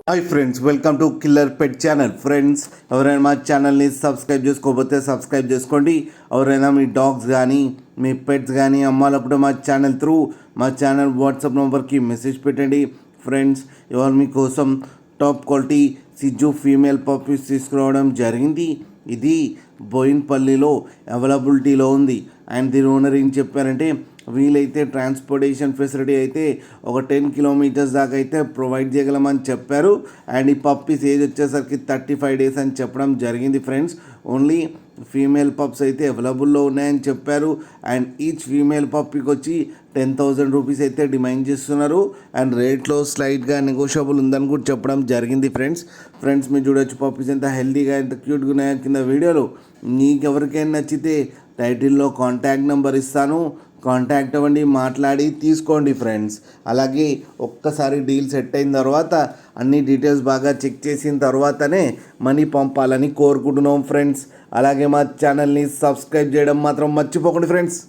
Hi friends, welcome to killer pet channel. Friends, ఎవరైనా మా ఛానల్ని సబ్స్క్రైబ్ చేసుకోకపోతే సబ్స్క్రైబ్ చేసుకోండి. ఎవరైనా మీ డాగ్స్ కానీ మీ పెట్స్ కానీ అమ్మాలప్పుడు మా ఛానల్ వాట్సాప్ నెంబర్కి మెసేజ్ పెట్టండి. ఫ్రెండ్స్, ఇవాళ మీకోసం టాప్ క్వాలిటీ సిజ్జు ఫీమేల్ పప్పీస్ తీసుకురావడం జరిగింది. ఇది బోయిన్పల్లిలో అవైలబిలిటీలో ఉంది. అండ్ దీని ఓనర్ ఏం చెప్పారంటే, వీలైతే ట్రాన్స్పోర్టేషన్ ఫెసిలిటీ అయితే ఒక 10 కిలోమీటర్స్ దాకా అయితే ప్రొవైడ్ చేయగలమని చెప్పారు. అండ్ ఈ పప్పీస్ ఏజ్ వచ్చేసరికి 35 డేస్ అని చెప్పడం జరిగింది. ఫ్రెండ్స్, ఓన్లీ ఫీమేల్ పప్స్ అయితే అవైలబుల్లో ఉన్నాయని చెప్పారు. అండ్ ఈచ్ ఫీమేల్ పప్పీకి వచ్చి 10,000 రూపీస్ అయితే డిమాండ్ చేస్తున్నారు. అండ్ రేట్లో స్లైట్గా నెగోషియబుల్ ఉందని కూడా చెప్పడం జరిగింది. ఫ్రెండ్స్ మీరు చూడొచ్చు పప్పీస్ ఎంత హెల్తీగా ఎంత క్యూట్గా ఉన్నాయో కింద వీడియోలో. మీకు ఎవరికైనా నచ్చితే టైటిల్లో కాంటాక్ట్ నెంబర్ ఇస్తాను, కాంటాక్ట్ అవ్వండి, మాట్లాడి తీసుకోండి. ఫ్రెండ్స్, అలాగే ఒక్కసారి డీల్ సెట్ అయిన తర్వాత అన్ని డీటెయిల్స్ బాగా చెక్ చేసిన తర్వాతనే మనీ పంపాలని కోరుకుంటున్నాం. ఫ్రెండ్స్, అలాగే మా ఛానల్ని సబ్స్క్రైబ్ చేయడం మాత్రం మర్చిపోకండి. ఫ్రెండ్స్.